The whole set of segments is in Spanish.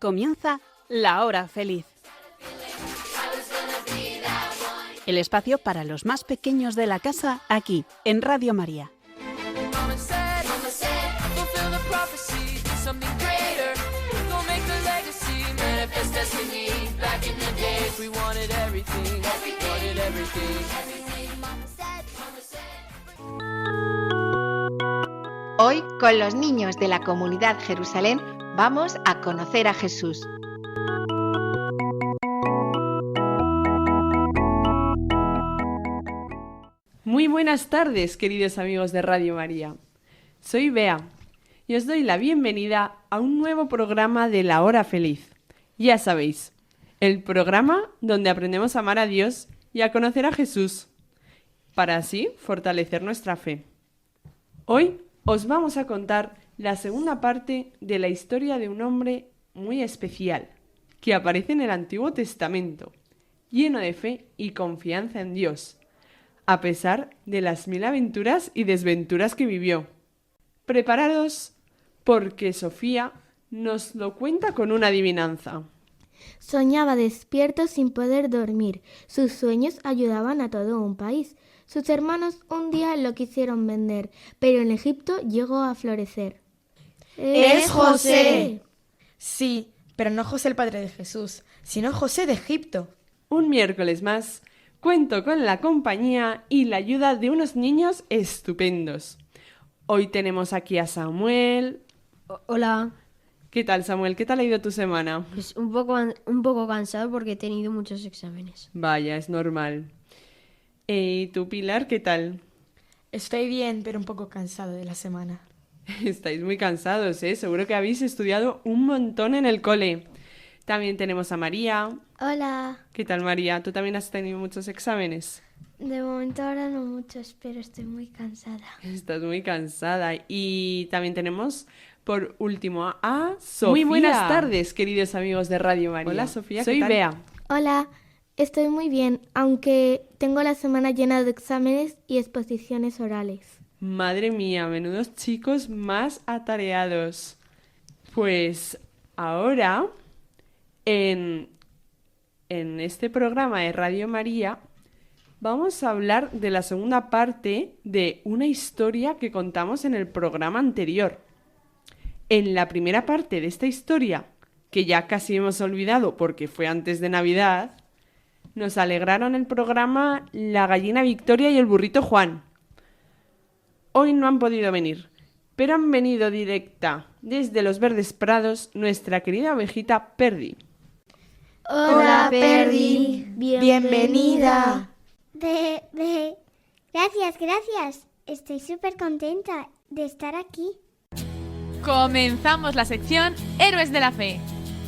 Comienza La Hora Feliz. El espacio para los más pequeños de la casa, aquí, en Radio María. Hoy, con los niños de la comunidad Jerusalén, vamos a conocer a Jesús. Muy buenas tardes, queridos amigos de Radio María. Soy Bea y os doy la bienvenida a un nuevo programa de La Hora Feliz. Ya sabéis, el programa donde aprendemos a amar a Dios y a conocer a Jesús, para así fortalecer nuestra fe. Hoy os vamos a contar la segunda parte de la historia de un hombre muy especial, que aparece en el Antiguo Testamento, lleno de fe y confianza en Dios, a pesar de las 1000 aventuras y desventuras que vivió. Preparados, porque Sofía nos lo cuenta con una adivinanza. Soñaba despierto sin poder dormir. Sus sueños ayudaban a todo un país. Sus hermanos un día lo quisieron vender, pero en Egipto llegó a florecer. ¡Es José! Sí, pero no José el padre de Jesús, sino José de Egipto. Un miércoles más, cuento con la compañía y la ayuda de unos niños estupendos. Hoy tenemos aquí a Samuel. Hola. ¿Qué tal, Samuel? ¿Qué tal ha ido tu semana? Pues un poco cansado porque he tenido muchos exámenes. Vaya, es normal. ¿Y tú, Pilar, qué tal? Estoy bien, pero un poco cansado de la semana. Estáis muy cansados, ¿eh? Seguro que habéis estudiado un montón en el cole. También tenemos a María. Hola. ¿Qué tal, María? ¿Tú también has tenido muchos exámenes? De momento ahora no muchos, pero estoy muy cansada. Estás muy cansada. Y también tenemos, por último, a Sofía. Muy buenas tardes, queridos amigos de Radio María. Hola, Sofía. Soy Bea. Hola. Estoy muy bien, aunque tengo la semana llena de exámenes y exposiciones orales. Madre mía, menudos chicos más atareados. Pues ahora, en este programa de Radio María, vamos a hablar de la segunda parte de una historia que contamos en el programa anterior. En la primera parte de esta historia, que ya casi hemos olvidado porque fue antes de Navidad, nos alegraron el programa la gallina Victoria y el burrito Juan. Hoy no han podido venir, pero han venido directa desde los verdes prados nuestra querida ovejita Perdi. Hola, Perdi. Bienvenida. Gracias. Estoy súper contenta de estar aquí. Comenzamos la sección Héroes de la Fe.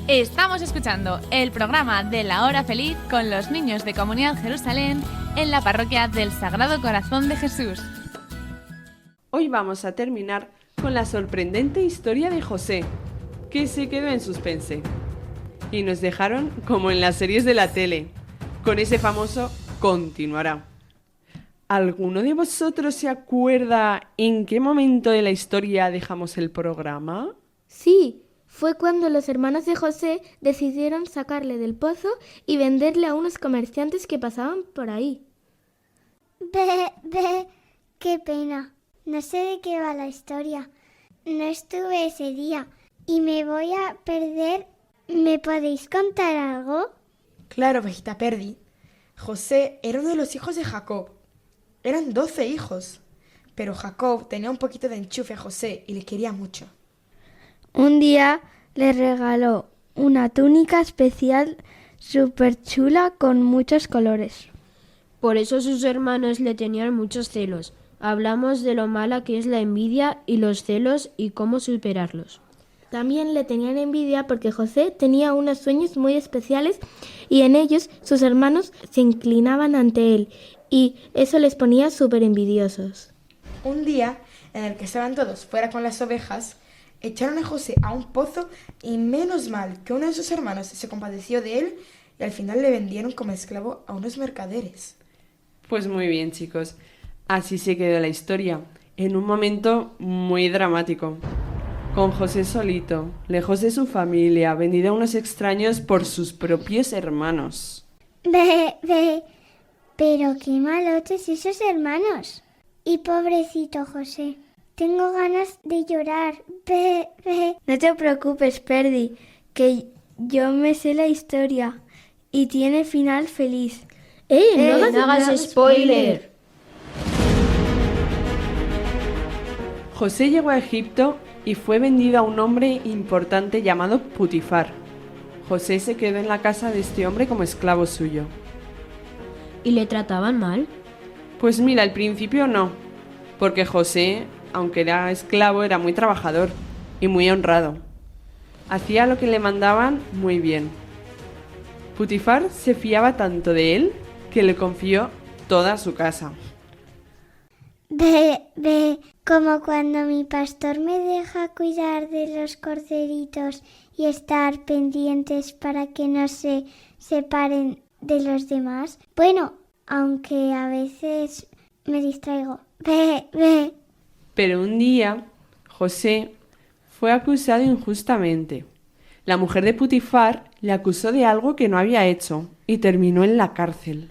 Estamos escuchando el programa de La Hora Feliz con los niños de Comunidad Jerusalén en la parroquia del Sagrado Corazón de Jesús. Hoy vamos a terminar con la sorprendente historia de José, que se quedó en suspense. Y nos dejaron como en las series de la tele, con ese famoso continuará. ¿Alguno de vosotros se acuerda en qué momento de la historia dejamos el programa? Sí. Fue cuando los hermanos de José decidieron sacarle del pozo y venderle a unos comerciantes que pasaban por ahí. Qué pena. No sé de qué va la historia. No estuve ese día y me voy a perder. ¿Me podéis contar algo? Claro, ovejita Perdi. José era uno de los hijos de Jacob. Eran 12 hijos, pero Jacob tenía un poquito de enchufe a José y le quería mucho. Un día le regaló una túnica especial súper chula con muchos colores. Por eso sus hermanos le tenían muchos celos. Hablamos de lo mala que es la envidia y los celos y cómo superarlos. También le tenían envidia porque José tenía unos sueños muy especiales y en ellos sus hermanos se inclinaban ante él y eso les ponía súper envidiosos. Un día en el que estaban todos fuera con las ovejas, echaron a José a un pozo y menos mal que uno de sus hermanos se compadeció de él y al final le vendieron como esclavo a unos mercaderes. Pues muy bien, chicos. Así se quedó la historia, en un momento muy dramático. con José solito, lejos de su familia, vendido a unos extraños por sus propios hermanos. Pero qué malotes esos hermanos. Y pobrecito José, tengo ganas de llorar. No te preocupes, Perdi, que yo me sé la historia y tiene final feliz. No hagas spoiler! José llegó a Egipto y fue vendido a un hombre importante llamado Putifar. José se quedó en la casa de este hombre como esclavo suyo. ¿Y le trataban mal? Pues mira, al principio no, porque José, aunque era esclavo, era muy trabajador y muy honrado. Hacía lo que le mandaban muy bien. Putifar se fiaba tanto de él que le confió toda su casa. Como cuando mi pastor me deja cuidar de los corderitos y estar pendientes para que no se separen de los demás. Bueno, aunque a veces me distraigo. Pero un día, José fue acusado injustamente. La mujer de Putifar le acusó de algo que no había hecho y terminó en la cárcel.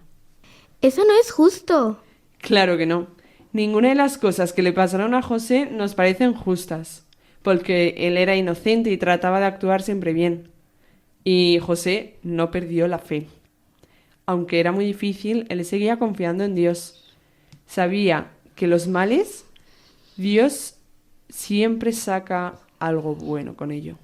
Eso no es justo. Claro que no. Ninguna de las cosas que le pasaron a José nos parecen justas, porque él era inocente y trataba de actuar siempre bien. Y José no perdió la fe. Aunque era muy difícil, él seguía confiando en Dios. Sabía que los males, Dios siempre saca algo bueno con ello.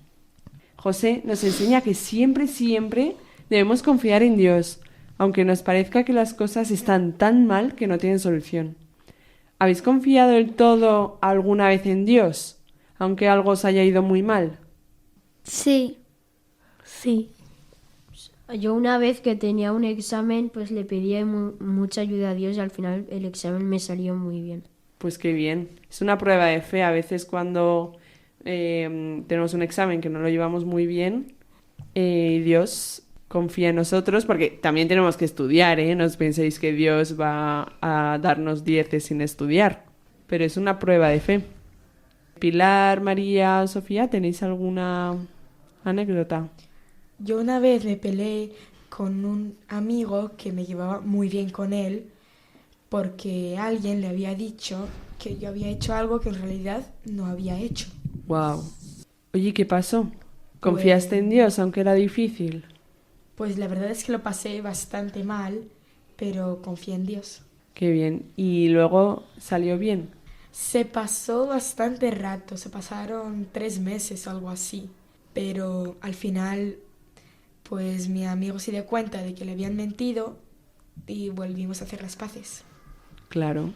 José nos enseña que siempre debemos confiar en Dios, aunque nos parezca que las cosas están tan mal que no tienen solución. ¿Habéis confiado del todo alguna vez en Dios, aunque algo os haya ido muy mal? Sí. Yo una vez que tenía un examen, pues le pedí mucha ayuda a Dios y al final el examen me salió muy bien. Pues qué bien. Es una prueba de fe. A veces cuando tenemos un examen que no lo llevamos muy bien, Dios confía en nosotros, porque también tenemos que estudiar, ¿eh? No os penséis que Dios va a darnos 10 sin estudiar, pero es una prueba de fe. Pilar, María, Sofía, ¿tenéis alguna anécdota? Yo una vez me peleé con un amigo que me llevaba muy bien con él porque alguien le había dicho que yo había hecho algo que en realidad no había hecho. Wow. Oye, ¿qué pasó? ¿Confiaste en Dios aunque era difícil? Pues la verdad es que lo pasé bastante mal, pero confié en Dios. Qué bien. ¿Y luego salió bien? Se pasó bastante rato, se pasaron 3 meses o algo así, pero al final pues mi amigo se dio cuenta de que le habían mentido y volvimos a hacer las paces. Claro.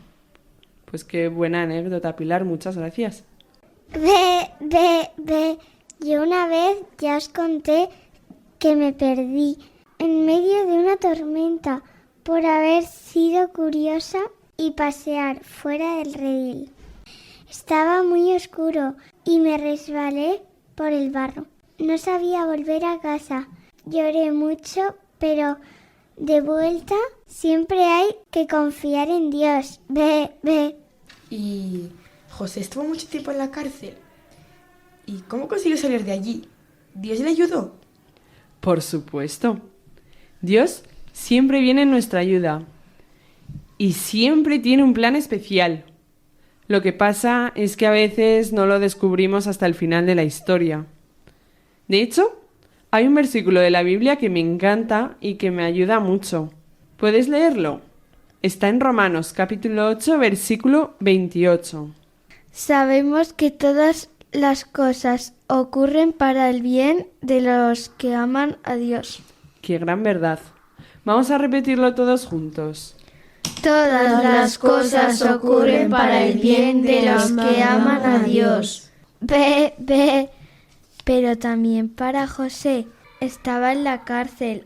Pues qué buena anécdota, Pilar, muchas gracias. Yo una vez ya os conté que me perdí en medio de una tormenta por haber sido curiosa y pasear fuera del redil. Estaba muy oscuro y me resbalé por el barro. No sabía volver a casa. Lloré mucho, pero de vuelta siempre hay que confiar en Dios. Y José estuvo mucho tiempo en la cárcel. ¿Y cómo consiguió salir de allí? ¿Dios le ayudó? Por supuesto. Dios siempre viene en nuestra ayuda y siempre tiene un plan especial. Lo que pasa es que a veces no lo descubrimos hasta el final de la historia. De hecho, hay un versículo de la Biblia que me encanta y que me ayuda mucho. ¿Puedes leerlo? Está en Romanos, capítulo 8, versículo 28. Sabemos que todas las cosas ocurren para el bien de los que aman a Dios. ¡Qué gran verdad! Vamos a repetirlo todos juntos. Todas las cosas ocurren para el bien de los que aman a Dios. Pero también para José. Estaba en la cárcel.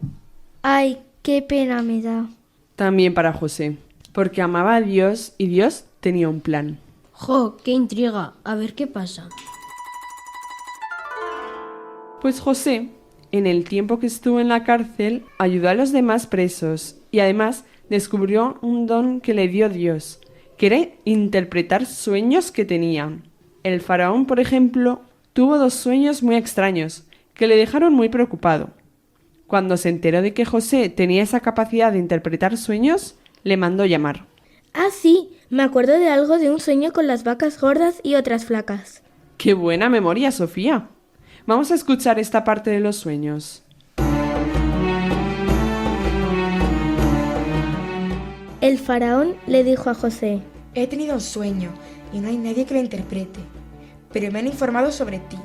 ¡Ay, qué pena me da! También para José, porque amaba a Dios y Dios tenía un plan. ¡Jo, qué intriga! A ver qué pasa. Pues José, en el tiempo que estuvo en la cárcel, ayudó a los demás presos y además descubrió un don que le dio Dios, que era interpretar sueños que tenían. El faraón, por ejemplo, tuvo 2 sueños muy extraños que le dejaron muy preocupado. Cuando se enteró de que José tenía esa capacidad de interpretar sueños, le mandó llamar. Ah, sí, me acuerdo de algo de un sueño con las vacas gordas y otras flacas. ¡Qué buena memoria, Sofía! Vamos a escuchar esta parte de los sueños. El faraón le dijo a José: He tenido un sueño y no hay nadie que lo interprete, pero me han informado sobre ti,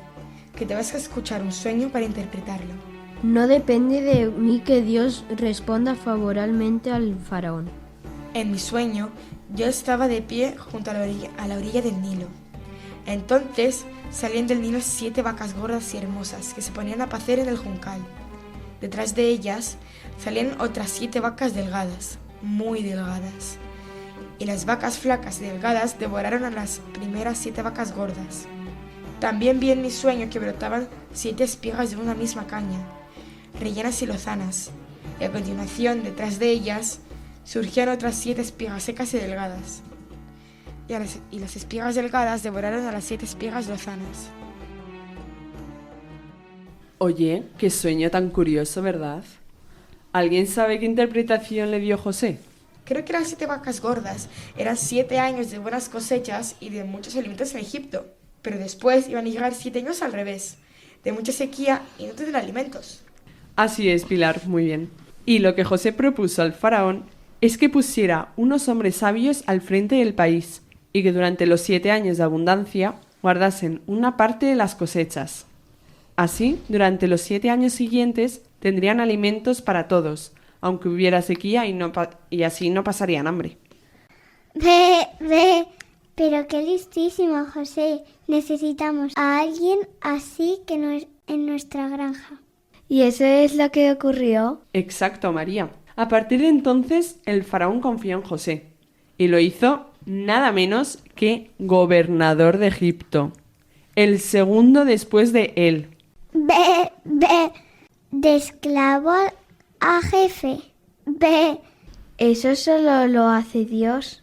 que te vas a escuchar un sueño para interpretarlo. No depende de mí que Dios responda favorablemente al faraón. En mi sueño, yo estaba de pie junto a la orilla del Nilo. Entonces salían del Nilo 7 vacas gordas y hermosas que se ponían a pacer en el juncal. Detrás de ellas salían otras 7 vacas delgadas, muy delgadas. Y las vacas flacas y delgadas devoraron a las primeras 7 vacas gordas. También vi en mi sueño que brotaban 7 espigas de una misma caña, rellenas y lozanas, y a continuación, detrás de ellas, surgían otras 7 espigas secas y delgadas. Y las espigas delgadas devoraron a las 7 espigas lozanas. Oye, qué sueño tan curioso, ¿verdad? ¿Alguien sabe qué interpretación le dio José? Creo que las 7 vacas gordas eran 7 años de buenas cosechas y de muchos alimentos en Egipto. Pero después iban a llegar 7 años al revés, de mucha sequía y no tener alimentos. Así es, Pilar, muy bien. Y lo que José propuso al faraón es que pusiera unos hombres sabios al frente del país y que durante los 7 años de abundancia guardasen una parte de las cosechas. Así, durante los 7 años siguientes tendrían alimentos para todos, aunque hubiera sequía y así no pasarían hambre. Pero qué listísimo, José. Necesitamos a alguien así que no es en nuestra granja. ¿Y eso es lo que ocurrió? Exacto, María. A partir de entonces, el faraón confió en José y lo hizo nada menos que gobernador de Egipto, el segundo después de él. De esclavo a jefe. Eso solo lo hace Dios.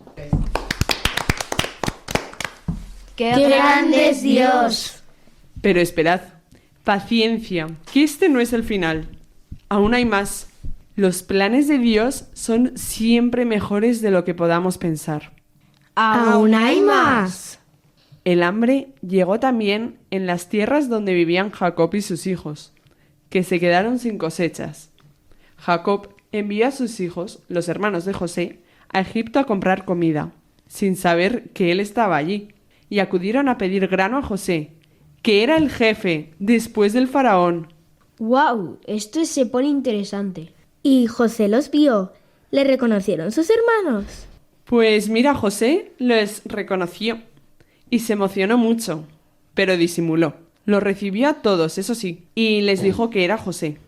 ¡Qué grande es Dios! Pero esperad, paciencia, que este no es el final. Aún hay más. Los planes de Dios son siempre mejores de lo que podamos pensar. ¡Aún hay más! El hambre llegó también en las tierras donde vivían Jacob y sus hijos, que se quedaron sin cosechas. Jacob envió a sus hijos, los hermanos de José, a Egipto a comprar comida, sin saber que él estaba allí, y acudieron a pedir grano a José, que era el jefe después del faraón. ¡Guau! Esto se pone interesante. Y José los vio. ¿Le reconocieron sus hermanos? Pues mira, José les reconoció y se emocionó mucho, pero disimuló. Los recibió a todos, eso sí, y les dijo que era José.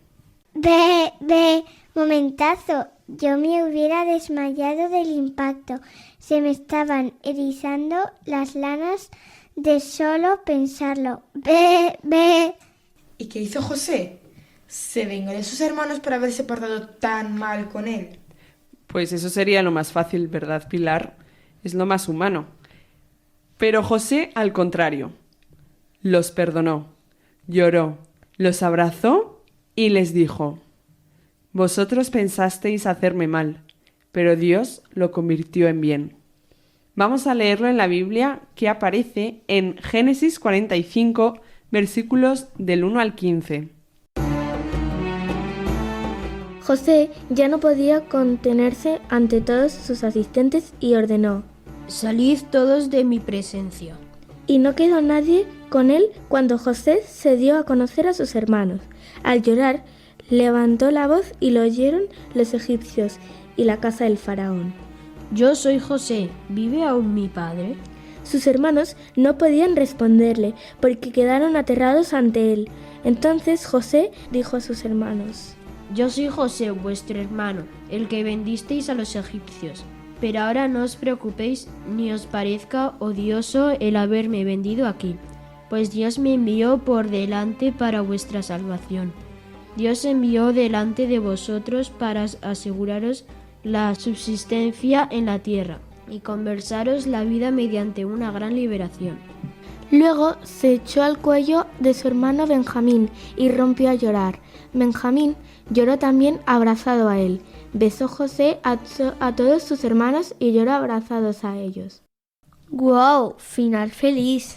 Momentazo. Yo me hubiera desmayado del impacto. Se me estaban erizando las lanas de solo pensarlo. ¿Y qué hizo José? ¿Se vengó de sus hermanos por haberse portado tan mal con él? Pues eso sería lo más fácil, ¿verdad, Pilar? Es lo más humano. Pero José, al contrario, los perdonó, lloró, los abrazó y les dijo: vosotros pensasteis hacerme mal, pero Dios lo convirtió en bien. Vamos a leerlo en la Biblia, que aparece en Génesis 45, versículos del 1 al 15. José ya no podía contenerse ante todos sus asistentes y ordenó: Salid todos de mi presencia. Y no quedó nadie con él cuando José se dio a conocer a sus hermanos. Al llorar, levantó la voz y lo oyeron los egipcios y la casa del faraón. Yo soy José, ¿vive aún mi padre? Sus hermanos no podían responderle porque quedaron aterrados ante él. Entonces José dijo a sus hermanos: Yo soy José, vuestro hermano, el que vendisteis a los egipcios. Pero ahora no os preocupéis ni os parezca odioso el haberme vendido aquí, pues Dios me envió por delante para vuestra salvación. Dios envió delante de vosotros para aseguraros la subsistencia en la tierra y conversaros la vida mediante una gran liberación. Luego se echó al cuello de su hermano Benjamín y rompió a llorar. Benjamín lloró también abrazado a él. Besó José a todos sus hermanos y lloró abrazados a ellos. ¡Guau! Final feliz.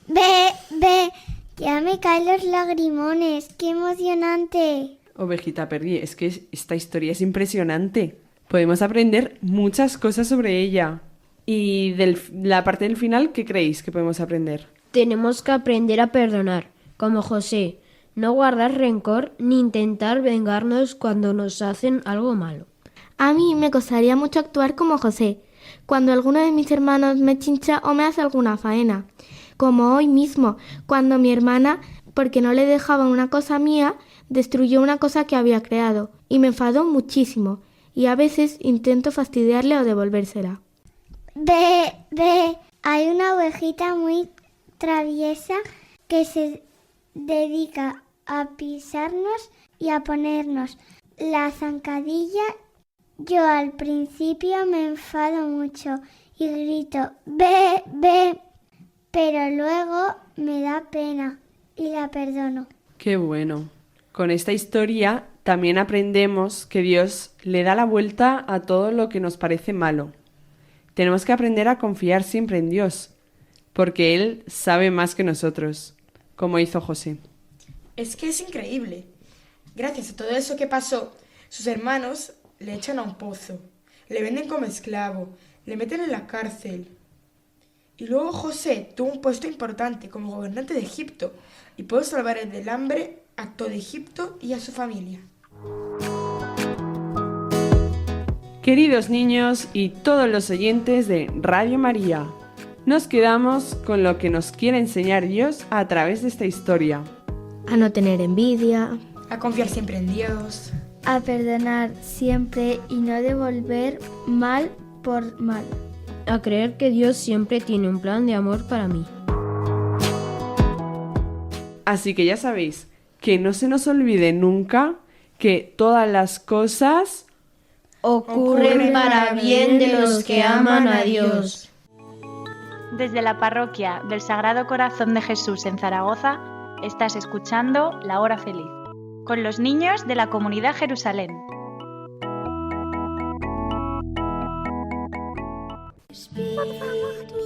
Ve, ya me caen los lagrimones. ¡Qué emocionante! Ovejita Perry, es que esta historia es impresionante. Podemos aprender muchas cosas sobre ella. Y de la parte del final, ¿qué creéis que podemos aprender? Tenemos que aprender a perdonar, como José, no guardar rencor ni intentar vengarnos cuando nos hacen algo malo. A mí me costaría mucho actuar como José, cuando alguno de mis hermanos me chincha o me hace alguna faena. Como hoy mismo, cuando mi hermana, porque no le dejaba una cosa mía, destruyó una cosa que había creado y me enfadó muchísimo. Y a veces intento fastidiarle o devolvérsela. Ve, hay una ovejita muy traviesa que se dedica a pisarnos y a ponernos la zancadilla. Yo al principio me enfado mucho y grito, ve, pero luego me da pena y la perdono. ¡Qué bueno! Con esta historia también aprendemos que Dios le da la vuelta a todo lo que nos parece malo. Tenemos que aprender a confiar siempre en Dios, porque Él sabe más que nosotros, como hizo José. Es que es increíble. Gracias a todo eso que pasó, sus hermanos le echan a un pozo, le venden como esclavo, le meten en la cárcel. Y luego José tuvo un puesto importante como gobernante de Egipto y pudo salvar del hambre a todo Egipto y a su familia. Queridos niños y todos los oyentes de Radio María, nos quedamos con lo que nos quiere enseñar Dios a través de esta historia. A no tener envidia, A confiar siempre en Dios, A perdonar siempre y no devolver mal por mal. A creer que Dios siempre tiene un plan de amor para mí. Así que ya sabéis, que no se nos olvide nunca que todas las cosas Ocurren para bien de los que aman a Dios. Desde la parroquia del Sagrado Corazón de Jesús en Zaragoza, estás escuchando La Hora Feliz, con los niños de la Comunidad Jerusalén. Espíritu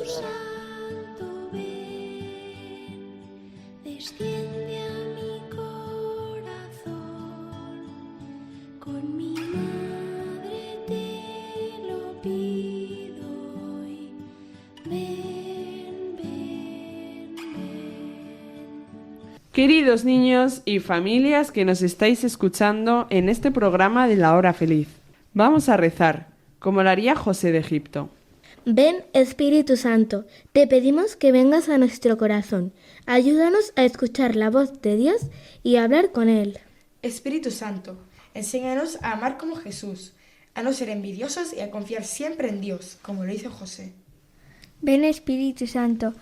Santo, ven, desciende a mi corazón, con mi madre te lo pido hoy, ven, ven, ven. Queridos niños y familias que nos estáis escuchando en este programa de La Hora Feliz, vamos a rezar, como lo haría José de Egipto. Ven, Espíritu Santo, te pedimos que vengas a nuestro corazón. Ayúdanos a escuchar la voz de Dios y a hablar con Él. Espíritu Santo, enséñanos a amar como Jesús, a no ser envidiosos y a confiar siempre en Dios, como lo hizo José. Ven Espíritu Santo,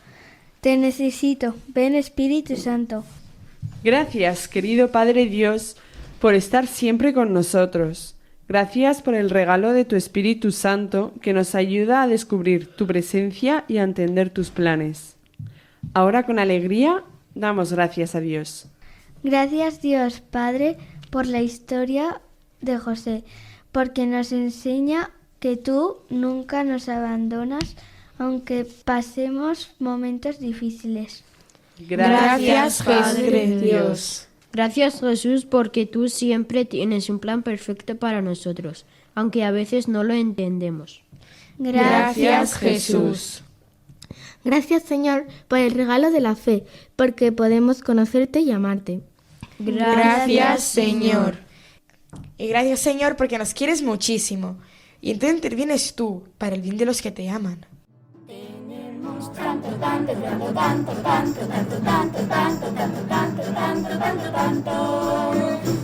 te necesito, ven Espíritu Santo. Gracias, querido Padre Dios, por estar siempre con nosotros. Gracias por el regalo de tu Espíritu Santo que nos ayuda a descubrir tu presencia y a entender tus planes. Ahora con alegría damos gracias a Dios. Gracias Dios Padre por la historia de José, porque nos enseña que tú nunca nos abandonas aunque pasemos momentos difíciles. Gracias, Padre Dios. Gracias Jesús porque tú siempre tienes un plan perfecto para nosotros, aunque a veces no lo entendemos. Gracias Jesús. Gracias Señor por el regalo de la fe, porque podemos conocerte y amarte. Gracias Señor. Y gracias Señor porque nos quieres muchísimo y entonces intervienes tú para el bien de los que te aman. Tanto, tanto, tanto, tanto, tanto, tanto, tanto, tanto, tanto, tanto, tanto, tanto, tanto,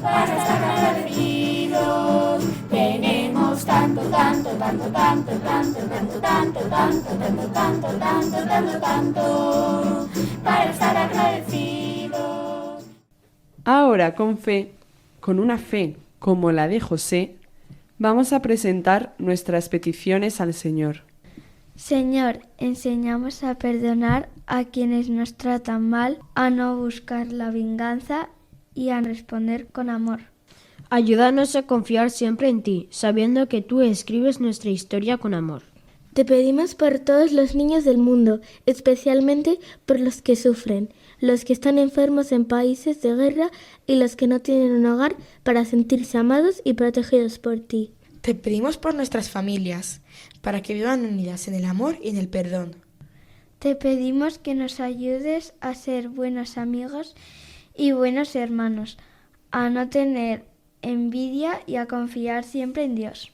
para estar agradecidos. Tenemos tanto, tanto, tanto, tanto, tanto, tanto, tanto, tanto, tanto, tanto, tanto, tanto, tanto, para estar agradecidos. Ahora, con fe, con una fe como la de José, vamos a presentar nuestras peticiones al Señor. Señor, enséñanos a perdonar a quienes nos tratan mal, a no buscar la venganza y a responder con amor. Ayúdanos a confiar siempre en ti, sabiendo que tú escribes nuestra historia con amor. Te pedimos por todos los niños del mundo, especialmente por los que sufren, los que están enfermos en países de guerra y los que no tienen un hogar para sentirse amados y protegidos por ti. Te pedimos por nuestras familias, para que vivan unidas en el amor y en el perdón. Te pedimos que nos ayudes a ser buenos amigos y buenos hermanos, a no tener envidia y a confiar siempre en Dios.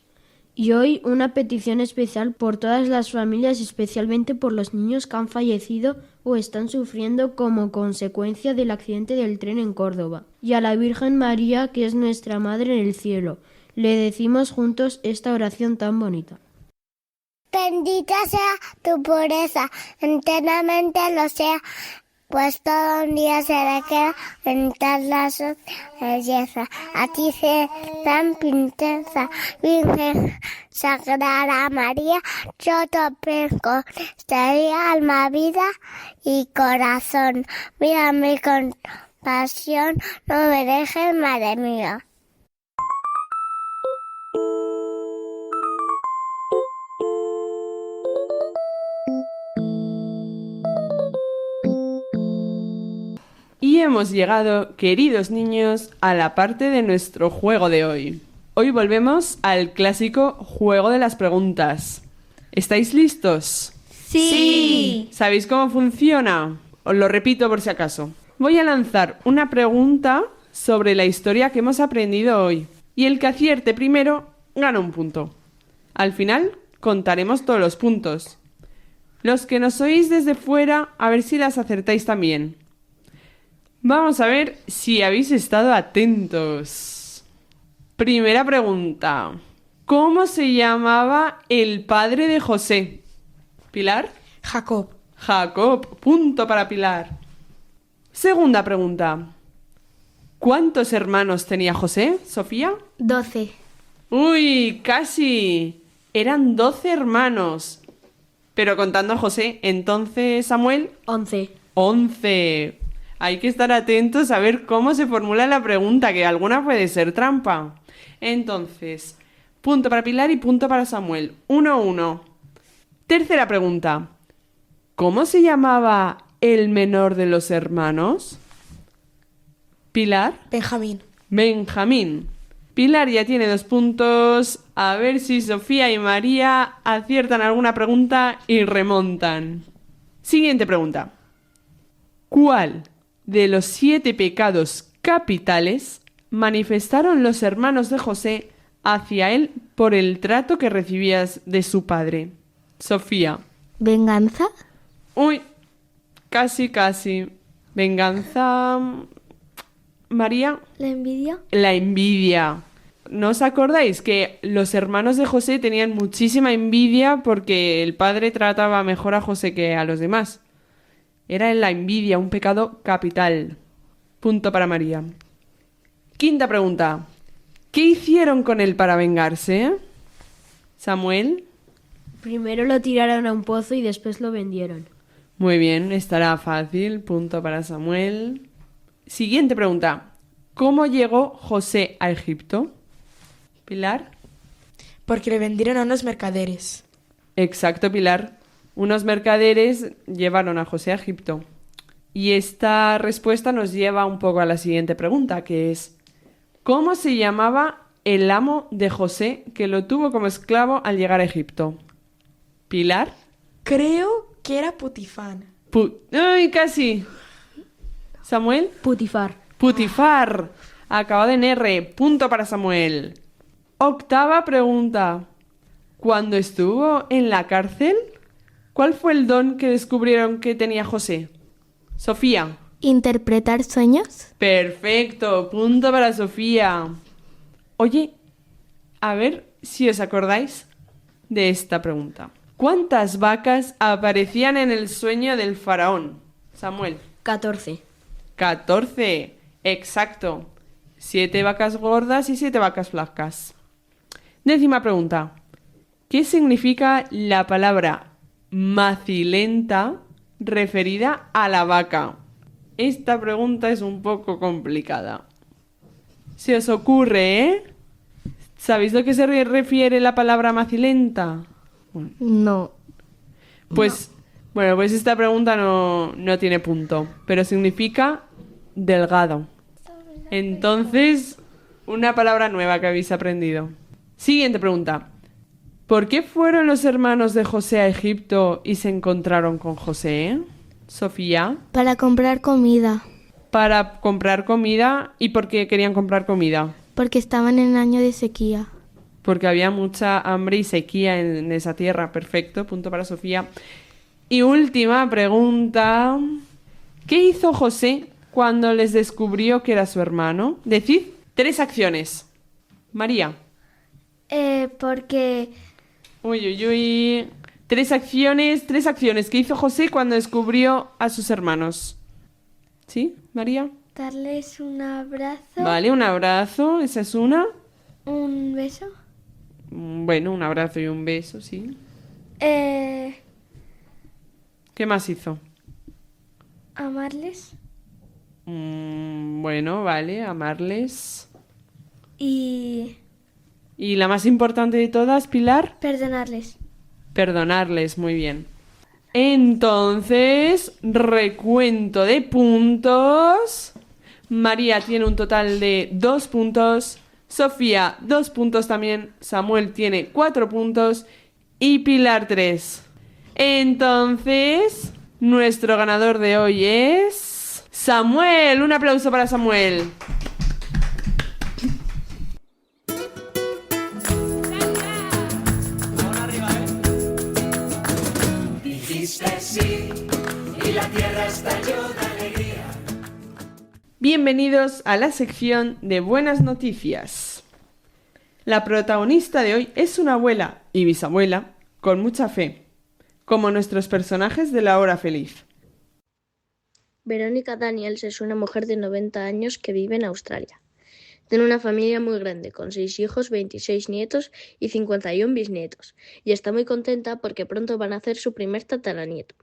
Y hoy una petición especial por todas las familias, especialmente por los niños que han fallecido o están sufriendo como consecuencia del accidente del tren en Córdoba. Y a la Virgen María, que es nuestra Madre en el cielo, le decimos juntos esta oración tan bonita. Bendita sea tu pureza, eternamente lo sea, pues todo un día se le queda en tal la belleza. A ti se dan princesa, Virgen Sagrada María, yo te ofrezco sería alma, vida y corazón. Mírame con pasión, no me dejes, madre mía. Y hemos llegado, queridos niños, a la parte de nuestro juego de hoy. Hoy volvemos al clásico juego de las preguntas. ¿Estáis listos? Sí. ¿Sabéis cómo funciona? Os lo repito por si acaso. Voy a lanzar una pregunta sobre la historia que hemos aprendido hoy. Y el que acierte primero gana un punto. Al final contaremos todos los puntos. Los que nos oís desde fuera, a ver si las acertáis también. Vamos a ver si habéis estado atentos. Primera pregunta. ¿Cómo se llamaba el padre de José? ¿Pilar? Jacob. Jacob. Punto para Pilar. Segunda pregunta. ¿Cuántos hermanos tenía José, Sofía? 12. Uy, casi. Eran 12 hermanos. Pero contando a José, entonces, Samuel... 11. 11. Hay que estar atentos a ver cómo se formula la pregunta, que alguna puede ser trampa. Entonces, punto para Pilar y punto para Samuel. 1-1. Tercera pregunta. ¿Cómo se llamaba el menor de los hermanos? Pilar. Benjamín. Benjamín. Pilar ya tiene 2 puntos. A ver si Sofía y María aciertan alguna pregunta y remontan. Siguiente pregunta. ¿Cuál de los 7 pecados capitales manifestaron los hermanos de José hacia él por el trato que recibías de su padre? Sofía. ¿Venganza? Uy, casi. Venganza... María. ¿La envidia? La envidia. ¿No os acordáis que los hermanos de José tenían muchísima envidia porque el padre trataba mejor a José que a los demás? Era la envidia, un pecado capital. Punto para María. Quinta pregunta. ¿Qué hicieron con él para vengarse? Samuel. Primero lo tiraron a un pozo y después lo vendieron. Muy bien, estará fácil. Punto para Samuel. Siguiente pregunta. ¿Cómo llegó José a Egipto? Pilar. Porque le vendieron a unos mercaderes. Exacto, Pilar. Unos mercaderes llevaron a José a Egipto. Y esta respuesta nos lleva un poco a la siguiente pregunta, que es: ¿cómo se llamaba el amo de José que lo tuvo como esclavo al llegar a Egipto? Pilar. Creo que era Putifán. ¡Ay, casi! Samuel. Putifar. Putifar. Acabado en R. Punto para Samuel. Octava pregunta. Cuando estuvo en la cárcel, ¿cuál fue el don que descubrieron que tenía José? Sofía. ¿Interpretar sueños? Perfecto. Punto para Sofía. Oye, a ver si os acordáis de esta pregunta. ¿Cuántas vacas aparecían en el sueño del faraón? Samuel. 14. 14. Exacto. 7 vacas gordas y 7 vacas flacas. Décima pregunta. ¿Qué significa la palabra macilenta referida a la vaca? Esta pregunta es un poco complicada. ¿Se os ocurre, eh? ¿Sabéis lo que se refiere la palabra macilenta? No. Pues, bueno, pues esta pregunta no tiene punto, pero significa delgado. Entonces, una palabra nueva que habéis aprendido. Siguiente pregunta. ¿Por qué fueron los hermanos de José a Egipto y se encontraron con José? Sofía. Para comprar comida. Para comprar comida. ¿Y por qué querían comprar comida? Porque estaban en año de sequía. Porque había mucha hambre y sequía en esa tierra. Perfecto, punto para Sofía. Y última pregunta. ¿Qué hizo José cuando les descubrió que era su hermano? Decid 3 acciones. María. Porque... Uy. 3 acciones que hizo José cuando descubrió a sus hermanos. ¿Sí, María? Darles un abrazo. Vale, un abrazo, esa es una. Un beso. Bueno, un abrazo y un beso, sí. ¿Qué más hizo? Amarles. Bueno, vale, amarles. Y la más importante de todas, Pilar. perdonarles. Perdonarles, muy bien. Entonces, recuento de puntos. María tiene un total de 2 puntos. Sofía, 2 puntos también. Samuel tiene 4 puntos. Y Pilar, 3. Entonces, nuestro ganador de hoy es... Samuel. Un aplauso para Samuel. Bienvenidos a la sección de buenas noticias. La protagonista de hoy es una abuela y bisabuela con mucha fe, como nuestros personajes de La Hora Feliz. Verónica Daniels es una mujer de 90 años que vive en Australia. Tiene una familia muy grande, con 6 hijos, 26 nietos y 51 bisnietos, y está muy contenta porque pronto van a hacer su primer tataranieto.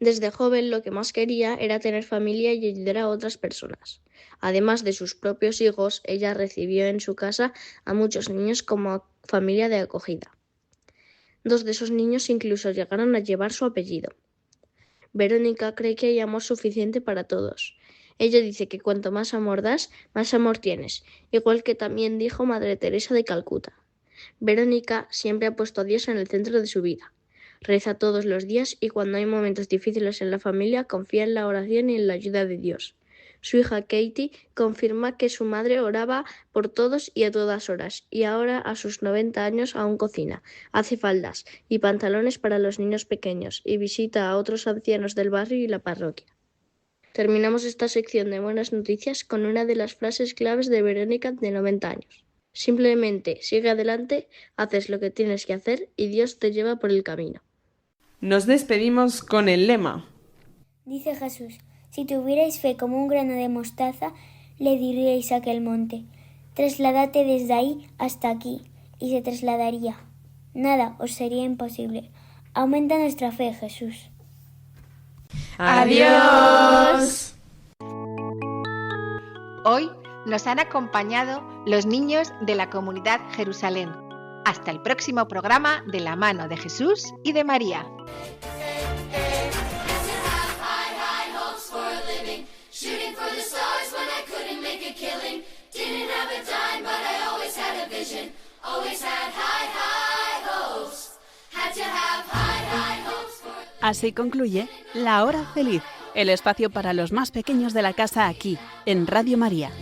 Desde joven lo que más quería era tener familia y ayudar a otras personas. Además de sus propios hijos, ella recibió en su casa a muchos niños como familia de acogida. 2 de esos niños incluso llegaron a llevar su apellido. Verónica cree que hay amor suficiente para todos. Ella dice que cuanto más amor das, más amor tienes, igual que también dijo Madre Teresa de Calcuta. Verónica siempre ha puesto a Dios en el centro de su vida. Reza todos los días y cuando hay momentos difíciles en la familia confía en la oración y en la ayuda de Dios. Su hija Katie confirma que su madre oraba por todos y a todas horas y ahora a sus 90 años aún cocina, hace faldas y pantalones para los niños pequeños y visita a otros ancianos del barrio y la parroquia. Terminamos esta sección de buenas noticias con una de las frases claves de Verónica de 90 años. Simplemente sigue adelante, haces lo que tienes que hacer y Dios te lleva por el camino. Nos despedimos con el lema. Dice Jesús, si tuvierais fe como un grano de mostaza, le diríais a aquel monte, trasladate desde ahí hasta aquí, y se trasladaría. Nada os sería imposible. Aumenta nuestra fe, Jesús. ¡Adiós! Hoy nos han acompañado los niños de la comunidad Jerusalén. Hasta el próximo programa de la mano de Jesús y de María. Así concluye La Hora Feliz, el espacio para los más pequeños de la casa aquí, en Radio María.